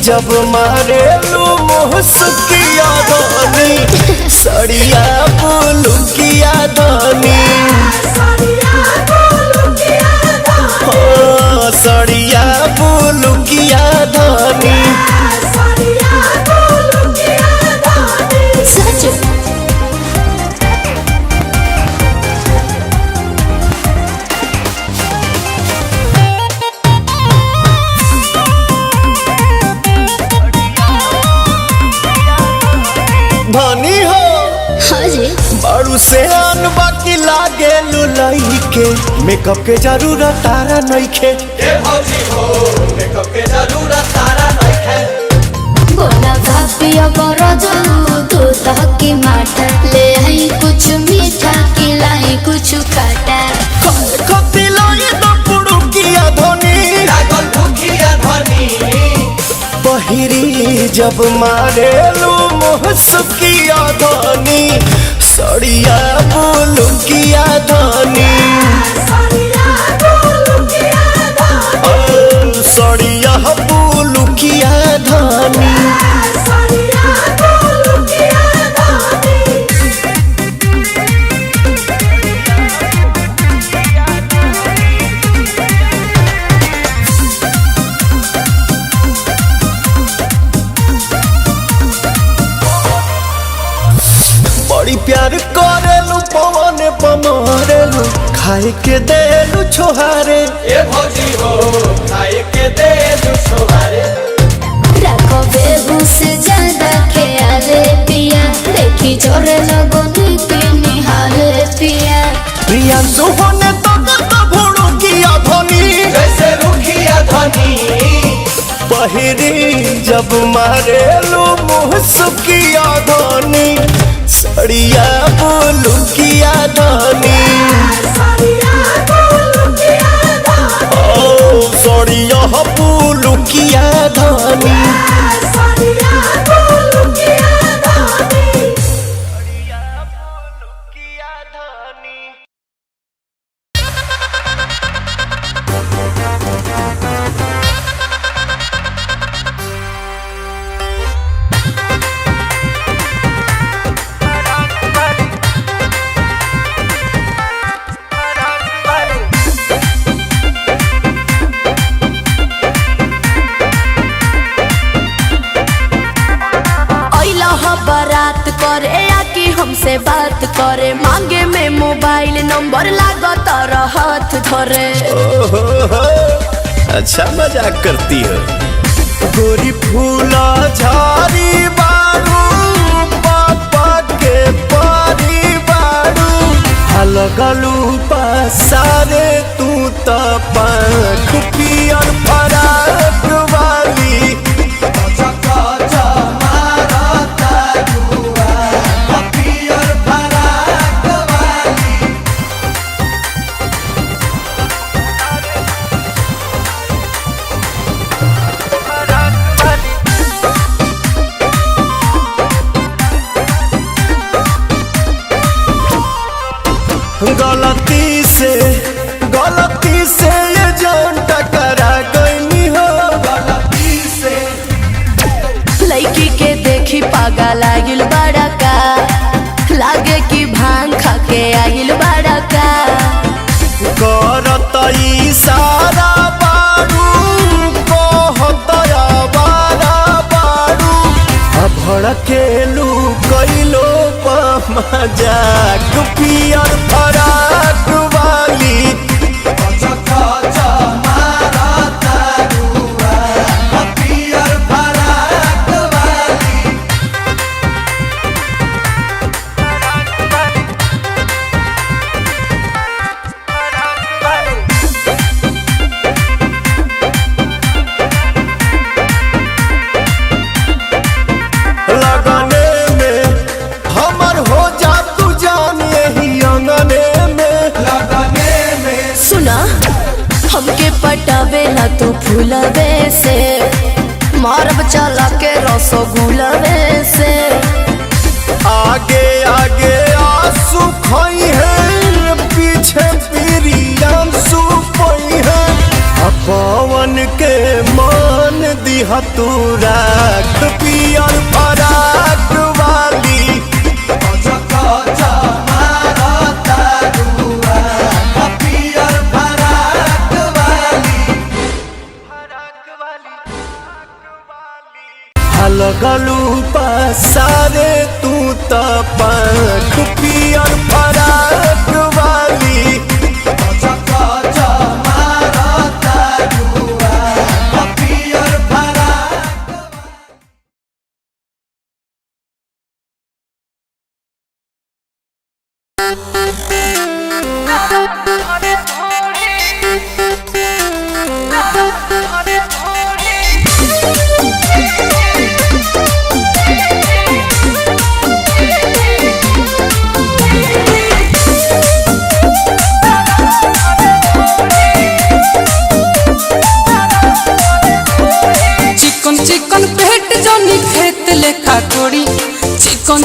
जब मारे लू मुहसकिया धनी सड़िया बुलुकिया धनी सड़िया बुलुकिया धनी धनी हो बारू से आन बाकी लागे लुलाई के मेकअप के जरूरत तारा नइखे मेकअप के जरूरत तारा नइखे बोला भापिया बड़ा जानू तू तहकी माटा ले आई कुछ मीठा खिलाई कुछ काटा खती लाई तो पुड़ुकिया धनी लागल भुकिया धनी पहिरी जब मारे लू मुहसकिया धनी सड़िया बुलुकिया धनी सड़िया बुलुकिया धनी बड़ी प्यार करेलू पवन पमरेलू खाए के देलू छोहारे ए भौजी हो खाए के देलू छोहारे रखो बेबू से ज्यादा ख्याले पिया देखी जोरे लगो नीति निहाले पिया प्रियांशु होने तो भुड़ुकिया धनी जैसे रुखिया धनी पहिरी जब मारेलू मुहसकिया धनी सड़िया बुलुकिया धनी सड़िया बुलुकिया धनी बारात करे या कि हमसे बात करे मांगे में मोबाइल नंबर लागो तारा हाथ धरे अच्छा मजाक करती हो गोरी फूला झाड़ी बारू पापा के पारी बारू अलगलू पसारे तू तो पंख पियर फराक वाली गलती से ये जान टकरा गई हो गलती से लड़की के देखी पागा लागिल बड़ा का लागे कि भांग खा के आगिल बड़ा का करत इशारा बारू कहत आवारा बारू भड़केलू कैलो मजाक पियर फराक वाली हमके पटावेला तो फूलवे से मारब चला के रसगुलवे से आगे आगे आंसू खोई है पीछे पीरियम सुपई है पवन के मान दी हतूरा पियर फराक वाली लगलू पसारे तू त पंख पियर फराक वाली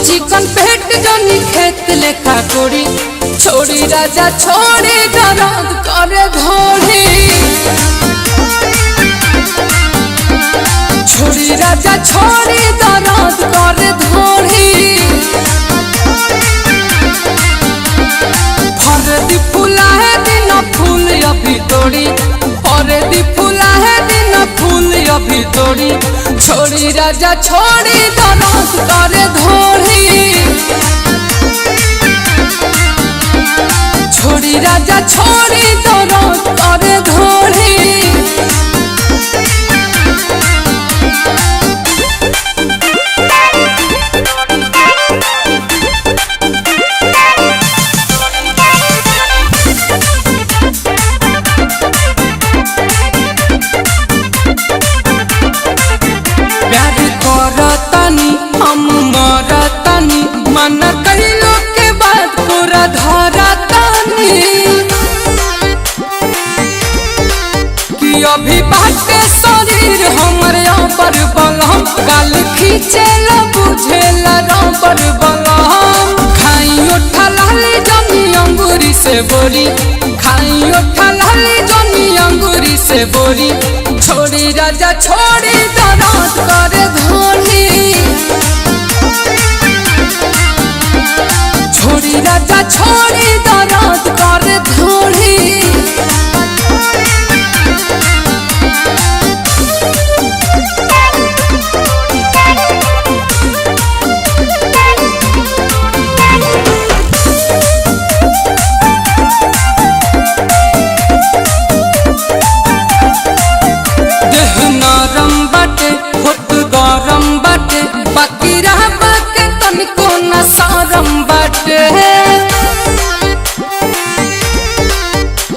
चिकन पेट जनी खेत लेखा कोड़ी छोड़ी राजा छोड़ी दर्द करे घोड़ी छोड़ी राजा छोड़ी दर्द करे घोड़ी फरदी फूला है दिन फूल अभी तोड़ी फरदी फूला है दिन फूल अभी तोड़ी छोड़ी राजा छोड़ी दर्द करे घोड़ी छोड़ी राजा छोड़ी दर्द करे घोड़ी मन कहिलो के बाद पूरा धरा तानी कि अभी बाटे शरीर हमर पर बलम गाल खींचेला बुझेला पर बलम खाई उठा लाली जनी अंगूरी से बोरी खाई उठा लाली जनी अंगूरी से बोरी छोड़ी राजा छोड़ी दर्द करे घोड़ी छोड़ी राजा छोड़ी दर्द करे घोड़ी देह नरम बाटे होत गरम बाटे बाकी रह बाके तनिको न शरम बाटे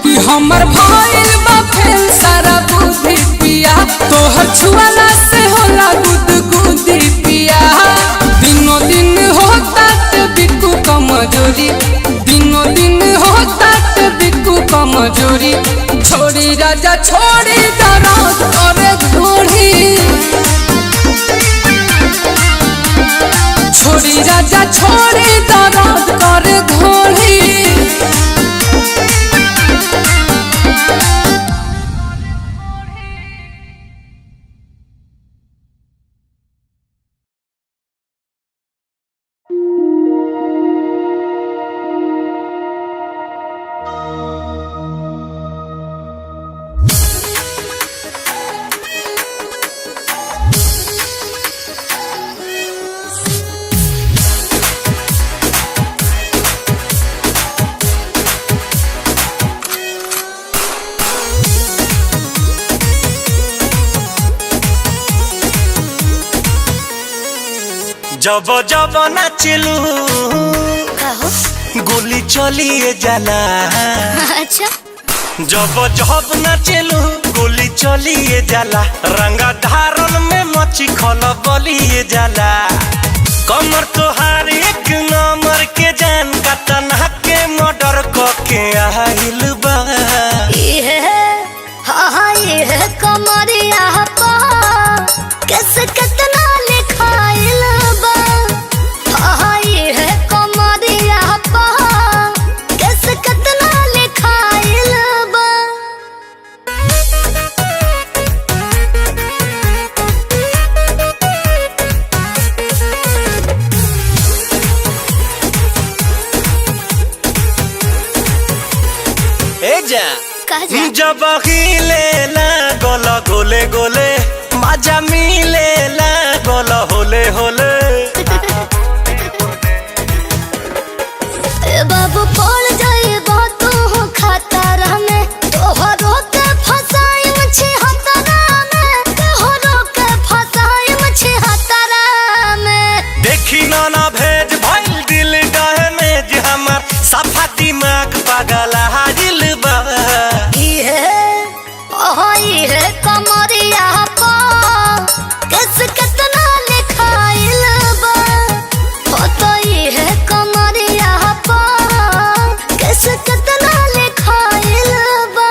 कि हमर भइल बा फेल सारा बुद्धि पिया तोहर छुआला से होला गुदगुदी पिया दिनो दिन होता ते बिकू कमजोरी दिनो दिन होता ते बिकू कमजोरी छोड़ी राजा छोड़ी दर्द करे घोड़ी छोड़ी राजा छोड़ी दर्द करे घोड़ी जब जब नाचलू गोली चलिए जाला अच्छा जब जब नाचलू गोली चलिए जाला रंगा धारन में मची खल बलिए जाला कमर तोहार एक नंबर के जान का तना के मर्डर के आइल बा ये कमरिया पा कैसे कितना लिखाइल बा ये कमरिया पा कैसे कितना लिखाइल बा जब हिले लागल गोले गोले मजा मिले लागल होले होले ए बाबू पड़ जाइबा तू खतरा में तोहरो के फसाई मुझे हतरा में तोहरो के फसाई मुझे हतरा में देखी ना भेज भइल दिल डहमेज हमर सफा दिमाग पागल हाजिल बा इहे कमरिया पा किस कितना लिखाइल बा हो तो इहे कमरिया पा किस कितना लिखाइल बा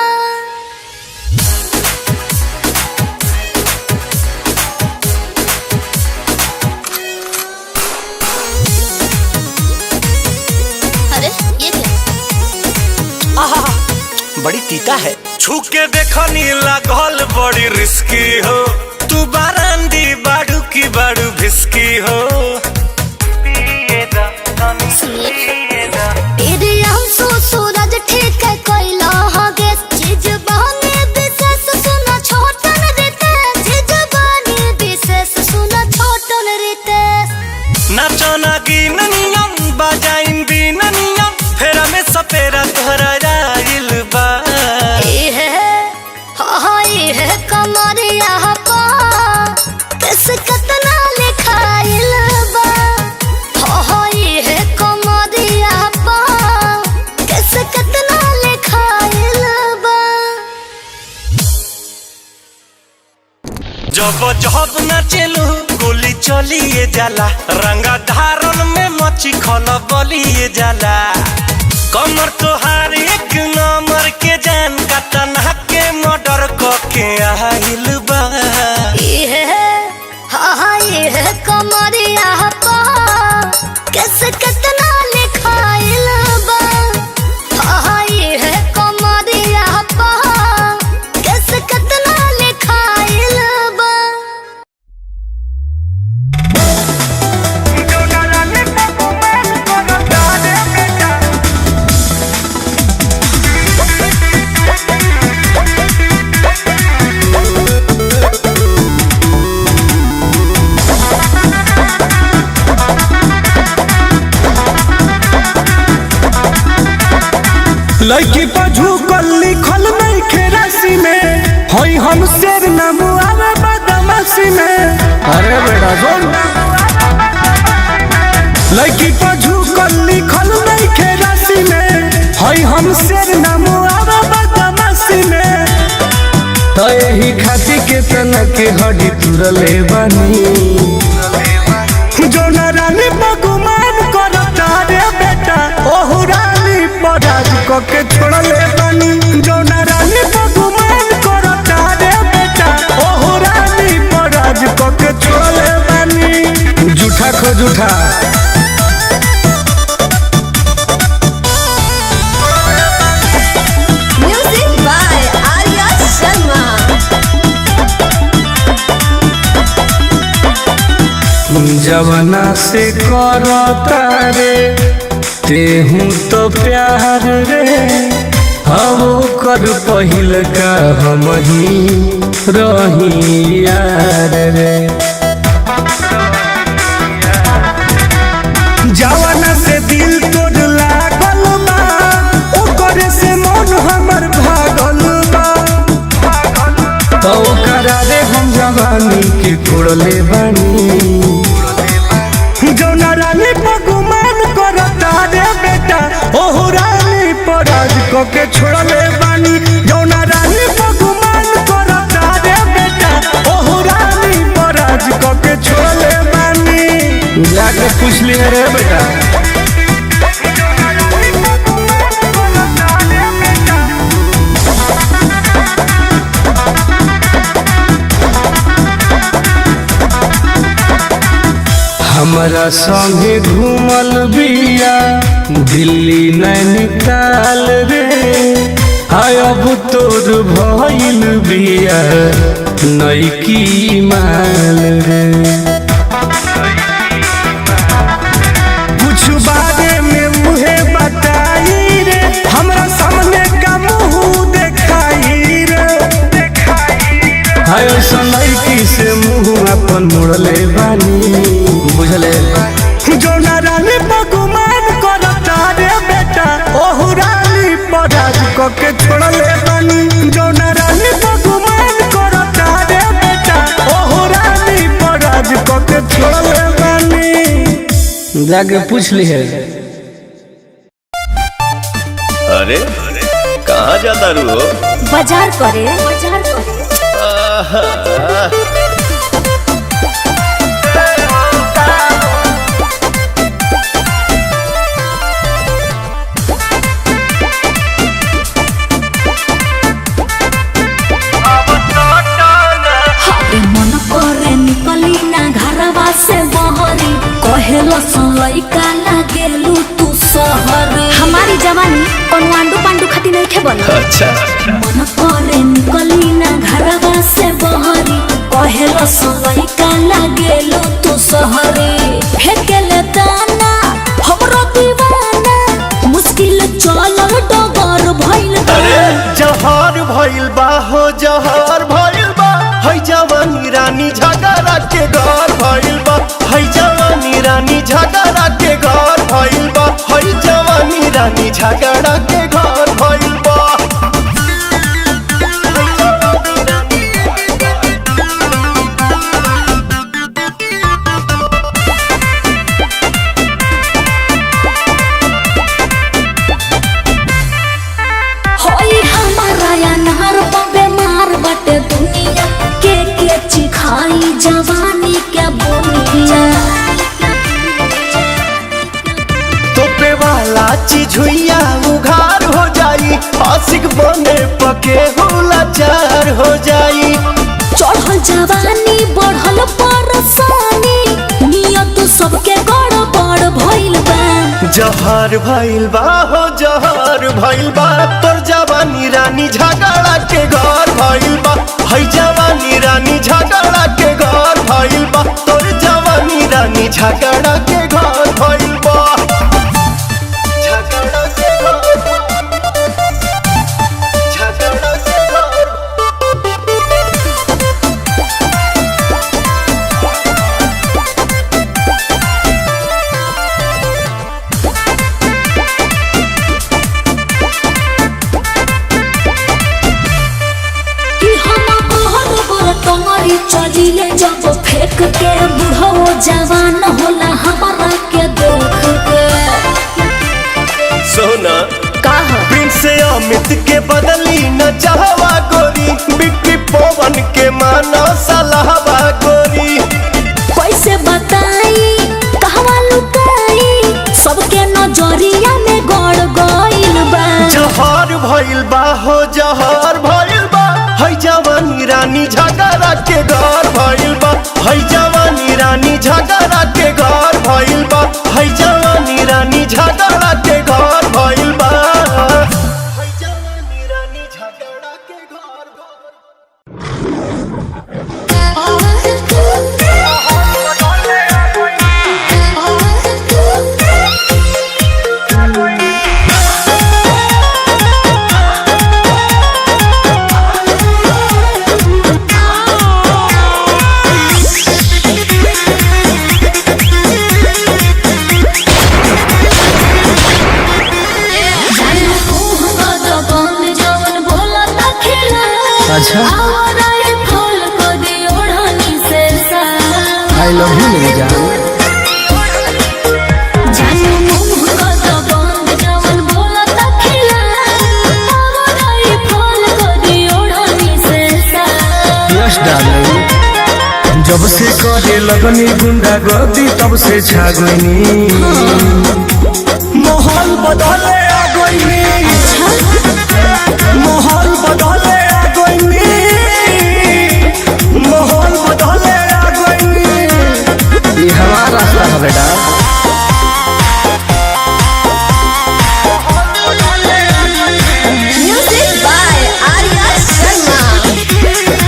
अरे ये क्या आहा बड़ी तीता है छू के देखनी लागल बड़ी रिस्की हो तू बारांदी बाड़ू की बाड़ू भिस्की हो सूरज ठीक है कोइला हगे चीज बहने विशेष सुना छोटन रीते चीज बहने विशेष सुना छोटन रीते नाचना गिननियम बजाइन बिननियम फेरा में सपेरा तोहरा जाइल बा इहे कमरिया पा किस कितना लिखाइल बा इहे कमरिया पा किस कितना लिखाइल बा जब जब नाचेलू गोली चलिए जाला रंगा धारन में मची खल बलिए जाला कमर तोहार एक नंबर के जान का तनहा के मर्डर के आहिल बा इहे कमरिया पा किस कितना लिखाइल बा इहे कमरिया पा किस कितना लिखाइल बा लड़की पर झुकल लिखल नहीं खेरासी में होई हम शेर नाम आवे बदमाशी में अरे बेटा सुन लड़की पर झुकल लिखल नहीं खेरासी में होई हम शेर नाम आवे बदमाशी में तो यही खाती के तना के हड्डी तुरले बनी जो नारानी बगुमान करता रे बेटा ओहु रानी पराज के छोड़ले बनी जो नारानी बगुमान करता रे बेटा ओहु रानी पराज के छोड़ले बनी झूठा खो झूठा म्यूजिक बाय आर्या शर्मा जवना से करता रे तेहू तो प्यार रे हम कर पहिल का हम ही रही यार रे जवना से दिल तोड़ लागल बा ओकरे से मन हमर भागल बा तो करारे हम जवानी के कोड़ले बनी जो नारानी बगुमान करता रे बेटा ओहु रानी पराज के छोड़ले बानी जो नारानी बगुमान करता रे बेटा ओहु रानी पराज के छोड़ले बानी जाके पूछ लिया रे बेटा हमारा संगे घूमल बिया दिल्ली नैनीताल रे हाय अब तोर भइल बिया नईकी माल रे कुछ बारे में मुहे बताई रे हमरा सामने का मुँह देखाई हाय ऐसा लड़की से मुँह अपन मुड़ले बानी बुझले जो नारानी बगुमान करता रे बेटा ओहु रानी पराज क के छोड़ले बानी जो नारानी बगुमान करता रे बेटा ओहु रानी पराज क के छोड़ले बानी जाके पूछ ली है। अरे कहाँ जाता रू हो? बाजार करे मन करे निकली ना घरवा से बहरी कहेलो लइका लागेलू तू सहरी हमारी जवानी कोनो आंडू पांडू खाती नहीं थे बन अच्छा मन करे निकली ना घरवा से बहरी कहेलो लइका लागेलू तू सहरी फेकेले दाना हमरो दीवाना मुश्किल चलल डगर भइल बा जहर भइल बा हो जहर भइल बा है जवानी रानी झगड़ा के घर भइल बा है जवानी रानी झगड़ा के घर भइल बा है जवानी रानी झगड़ा के घर भइल बा होई हमारा यार बेमार बटे दुनिया के चिखाई जवानी के बोनिया तोपे वाला चीज हुइया उघार हो जाई आशिक बने पके होला चार हो जाई चढ़ल जवानी बढ़ल परसानी नियत सबके गड़बड़ भइल बा जहर भइल बा हो जहर भइल बा तोर जवानी रानी झगड़ा के घर भइल बा है जवानी रानी झगड़ा के घर भइल बा तोर जवानी रानी झगड़ा के घर भइल बा झगड़ा के घर झगड़ा के घर कि हम कहर बर टंगरी चलिले जब फेंक के बुढ़ो जवान होला हमारा के देख के सोना कहा प्रिंस अमित के बदली न चाहवा गोरी बिक्की पवन के मानो सलाहवा गोरी कैसे बताई कहवा लुकाई सबके नजरिया में गड़ गइल बा जहर भइल बा हो जहर भइल बा है जवानी रानी झगड़ा के घर भइल बा है जवानी रानी झगड़ा के घर भइल बा है जवानी रानी झगड़ा के घर भइल बा है जवानी रानी झगड़ा के घर भइल अच्छा आई लव यू मेरी जान यस डार्लिंग जब से करे लगनी गुंडा गर्दी तब से छा गईनी माहौल बदले आ गईनी माहौल बदले आ गईनी माहौल बदले आ गईनी ये हमारा रास्ता है बेटा म्यूजिक बाय आर्या शर्मा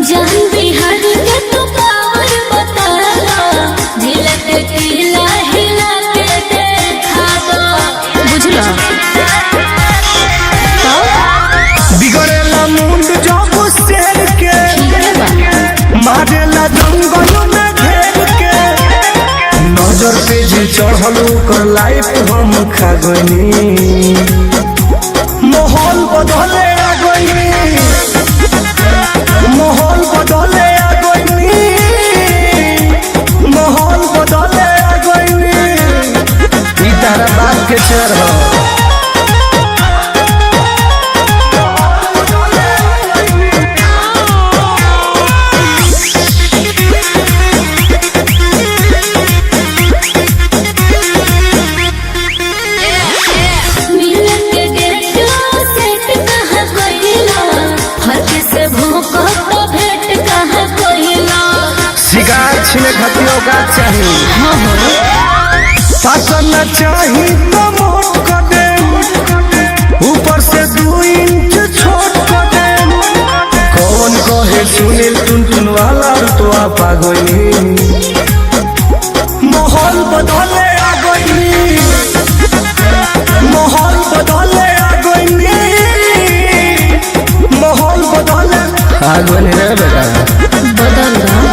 जान बिहार के तो पावर बताला झिलक हिला हिला मारेला जंगल में घेर के नजर पे जे चढ़ल कर लाइफ हम खा गइनी माहौल बदले आ गइनी माहौल बदले आ गइनी माहौल बदले आ गइनी ई तारा बात के चढ़ छिने खतियों का चाहिए पसंद चाहिए तो मोट कर दे ऊपर से 2 इंच छोट कर दे कौन कहे सुनील टुनटुन वाला तो आप आ गई माहौल बदले आ गई माहौल बदले आ गई माहौल बदले आ गई रे बेटा बदल रहा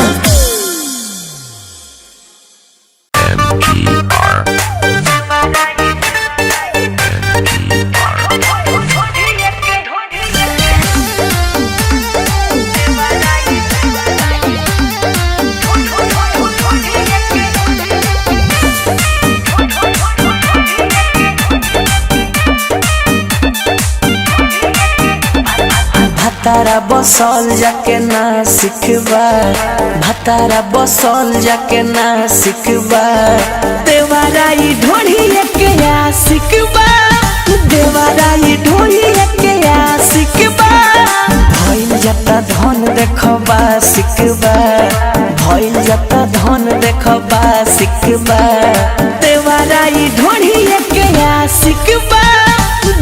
भतारा बसल जाके ना सिखबा भतारा बसल जाके ना सिखबा देवाराई ढोढ़ी के या सिखबा देवाराई ढोढ़ी के या सिखबा भइल जाता धन देखबा सिखबा भइल जाता धन देखबा सिखबा देवाराई ढोढ़ी के या सिखबा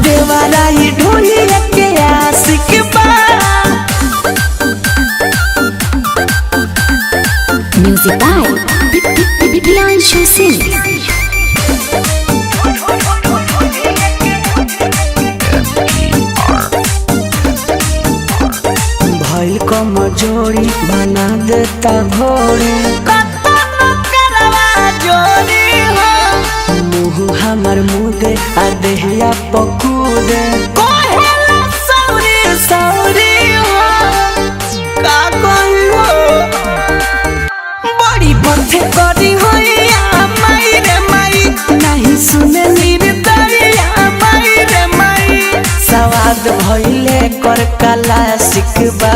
देवाराई ढोढ़ी के या सिखबा म्यूजिक बाय प्रियांशु सिंह भइल कमजोरी बना देता घोड़ी मुँह हमर मुदे आ देहिया पकूदे सौरी सौरी का कहियो बड़ी बथे करी होइया माई रे माई नहीं सुने निर्दरिया माई रे माई सवाद भइले कर कला सिखबा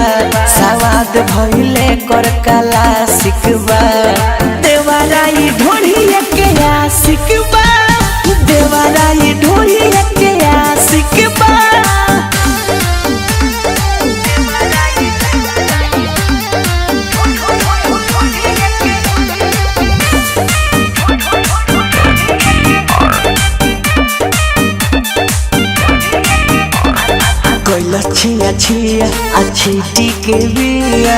सवाद भइले कर कला सिखबा देवाराई ढोढ़ी के या सिखबा देवाराई ढोढ़ी के या सिखबा कोइला छिया छिया अच्छी टीके बिया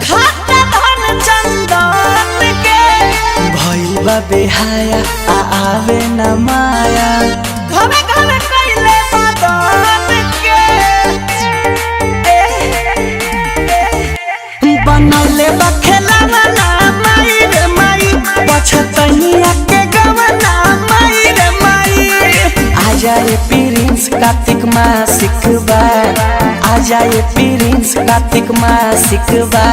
खाता धन चंदन के भइल बा बेहाया आ आवे न माया घरे घरे कइले मदन के बनले बा खेलावना माई रे माई पछतनिया के गवना माई रे माई आजाए प्रिंस कार्तिक माँ सिखबा आजाए प्रिंस कार्तिक माँ सिखबा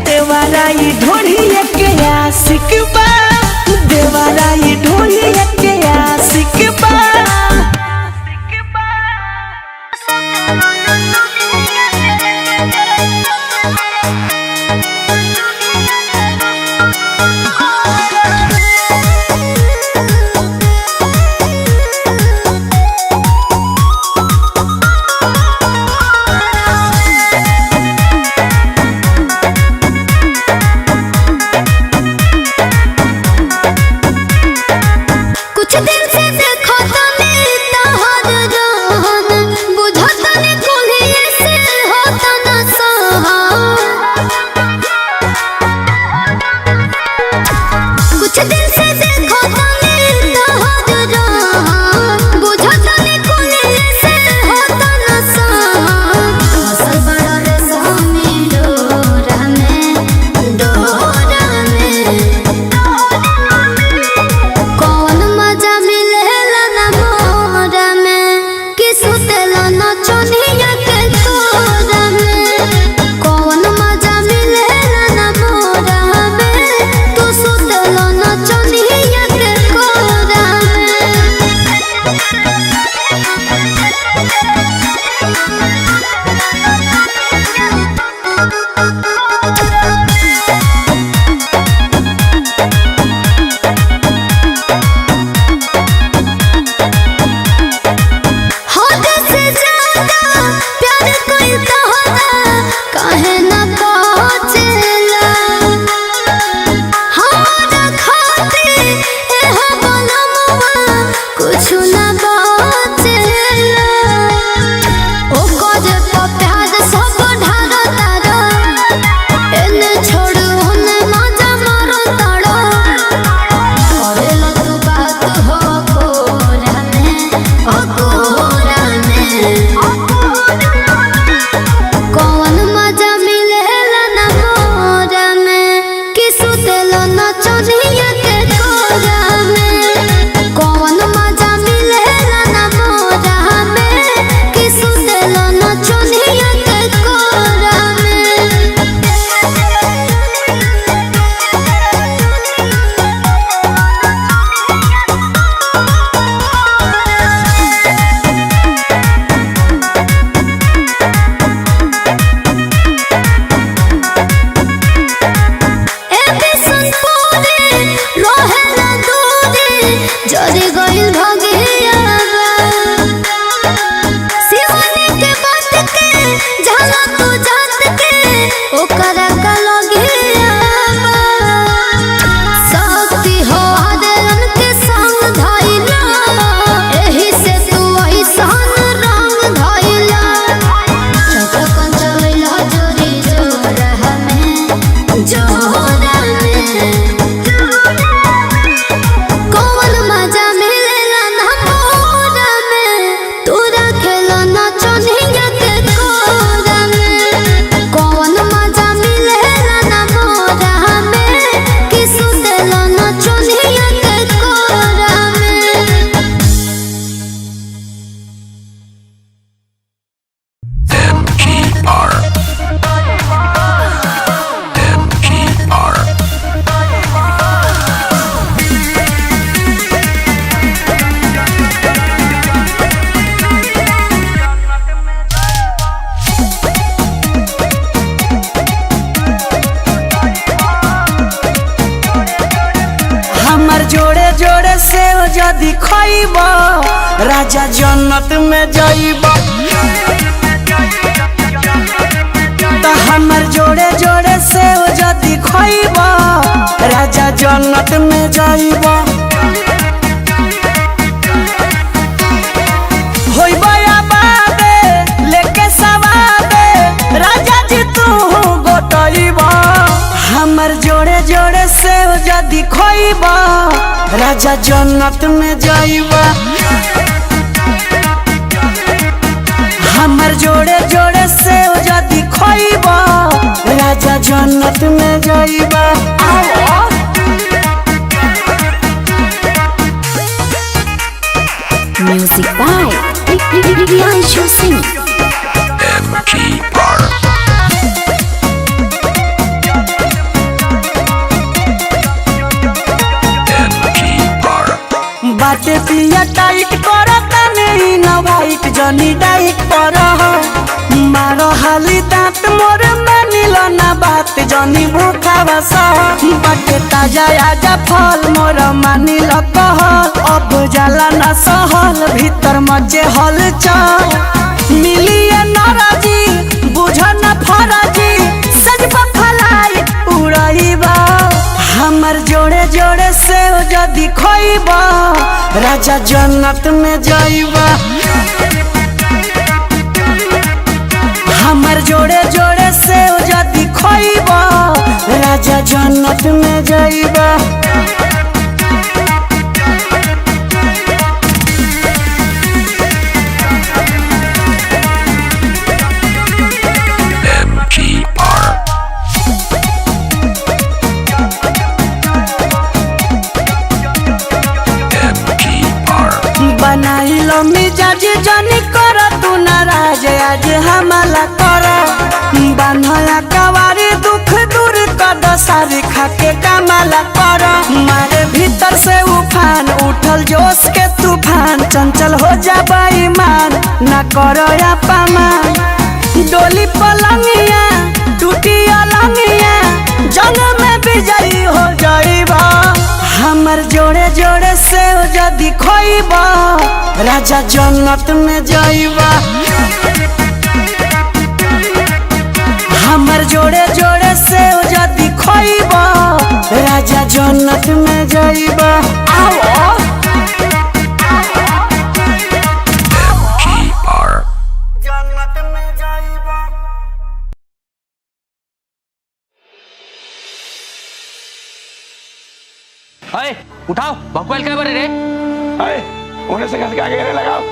देवाराई ढोढ़ी के या सिखबा देवाराई ढोढ़ी के या सिखबा कुछ दिन से देखो तो सेव जदी खइब राजा जन्नत में जाइब। तो हमर जोड़े जोड़े सेव जदी खइब राजा जन्नत में जाइब। होइब आबादे लेके सवादे राजा जी तू गोटइब। हमर जोड़े जोड़े सेव जदी खइब राजा जन्नत में जाइब। हमर जोड़े जोड़े सेव जदी खइब राजा जन्नत में जाइब। Music by Riyanshu Singh. बाटे पिया टाइट करता नहीं ना वाइट जनी डाइट पर मारो हाली दांत मोर मानिल ना बात जनी भूखा बस। बाटे ताजा आजा फल मोर मानिल कहल अब जाला ना सहल भीतर मजे हल चल। मिलिए नाराजी बुझ न फराजी सज फलाई उड़ाइबा। हमर जोड़े जोड़े सेव जदी खइब राजा जन्नत में जाइब। हमर जोड़े जोड़े सेव जदी खइब राजा जन्नत में जाइब। बनाइलो मिजाज जनी कर तू नाराज आज हमला कर। बान्हया कवारी दुख दूर कर सारी खाके कमला कर। मारे भीतर से उफान उठल जोश के तूफान चंचल हो जाबा ईमान ना करो अपमान। डोली पलंगिया टूटी अलंगिया जंग में विजयी हो जाइबा। हमर जोड़े जोड़े सेव जदी खइब राजा जन्नत में जाइब। हमर जोड़े जोड़े सेव जदी खइब राजा जन्नत में जाइब। जन्नत में जाइब। अरे उठाओ भगवान क्या बरे रे। अरे उन्हें से कैसे आगे लगाओ।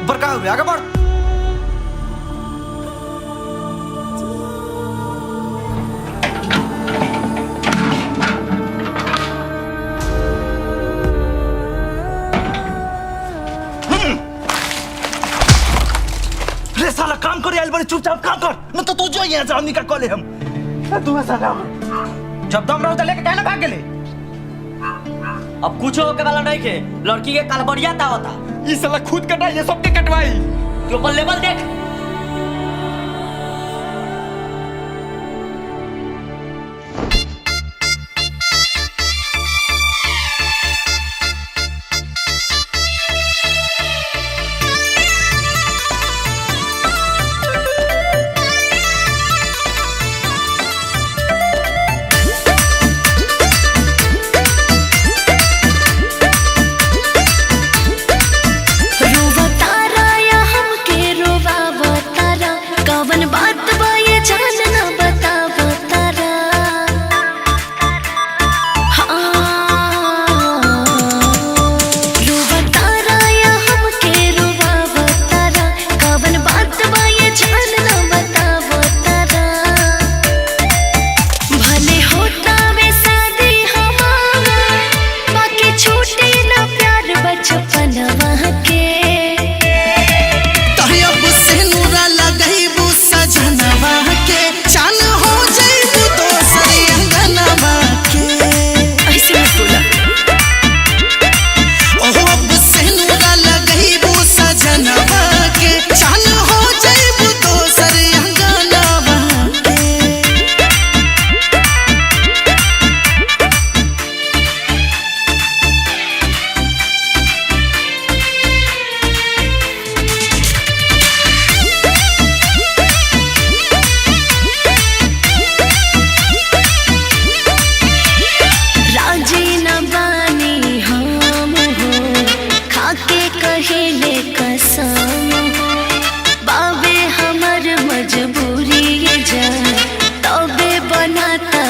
ऊपर का आगे बढ़। साला काम कर यार बड़े चुपचाप काम कर न तो तू जो यहाँ जाओ निकल कॉले हम तू ऐसा ना जब दम रहो तो लेके कहना भाग गेले। अब कुछ होके वाला नहीं के लड़की के कालबड़िया ता होता। ये साला खुद कटा ये सबके कटवाई के ऊपर लेवल देख। रोवतारा या हमके रोवाव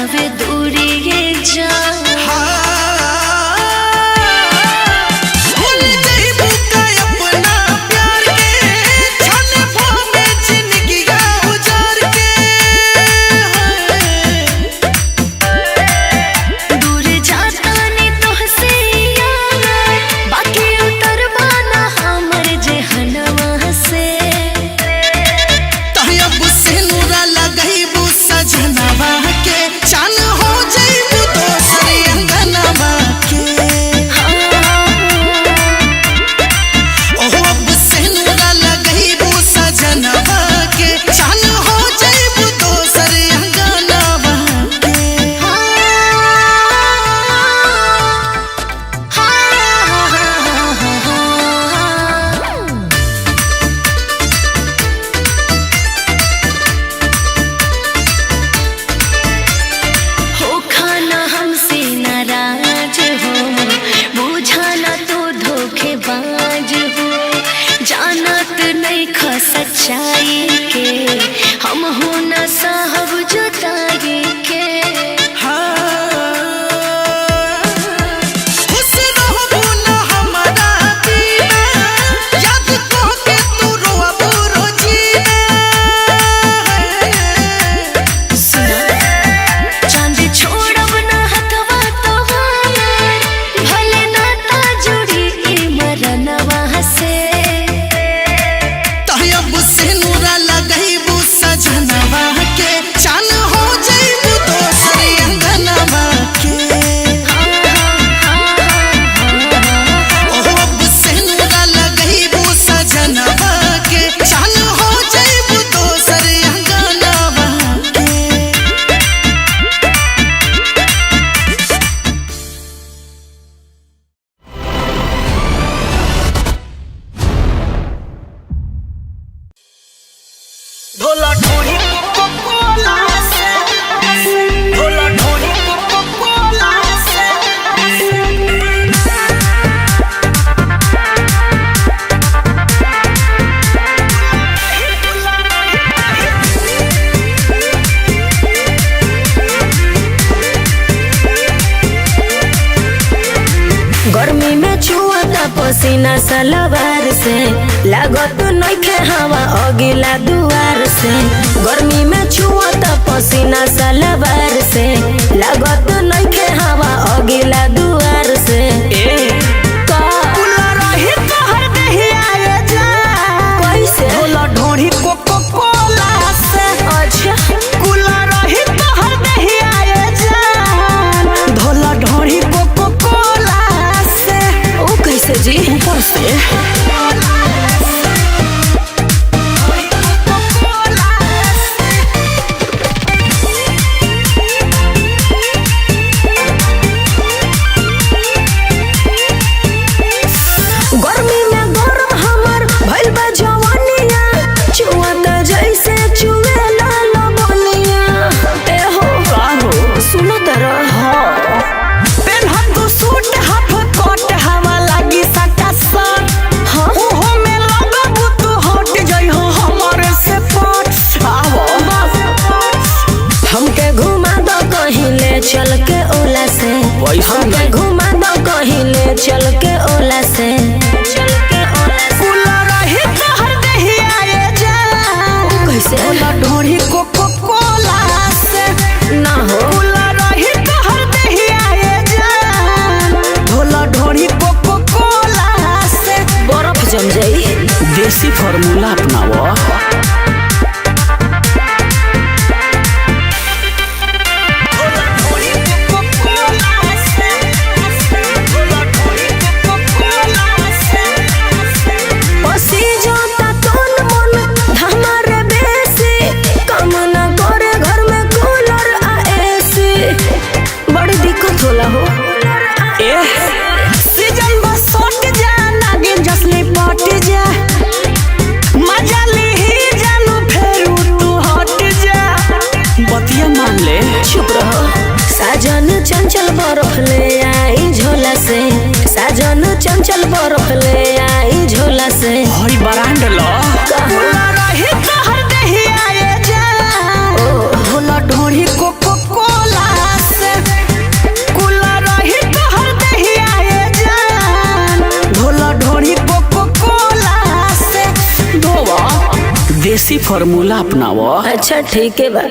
सतावे दूरी ये जान सच्चाई के हम हो न साहब जुदाई के गर्मी में छुआता पसीना सलवार से लागत नइखे हवा अगिला दुआर से गर्मी में छुआता पसीना सलवार से लागत नइखे हवा अगिला दुआर से कैसे भोला ढोढ़ी कोको कोला से अच्छा कुला रही तोहर दहिया ये जान भोला ढोढ़ी कोको कोला से ओ कैसे जी ऊपर से गर्मी में गरम हमर भइल बा जवानिया चुआता जैसे चुएला लवनिया ए हो सुनो तरह पेन हम तो सूट हाफ कोट हवा लगी सटा सन हाँ ओहो में लगबू तू हट जई हो हमरे से पट आवो हमके घुमा दो कहीं ले चल के ओला से हमके घुमा दो कहीं ले चल के ओला से कुला रही तोहर दहिया ये जान कैसे भोला ढोढ़ी कोको कोला से ना हो कुला रही तोहर दहिया ये जान भोला ढोढ़ी कोको कोला से बर्फ जम जाई देसी फार्मूला अपनाओ साजन चंचल बर्फ ले आई झोला से साजन चंचल बर्फ ले आई झोला से हई बरांड लो कुला रही तोहर दहिया ये जान भोला ढोढ़ी कोको कोला फार्मूला अपनावा। अच्छा ठीक है बा।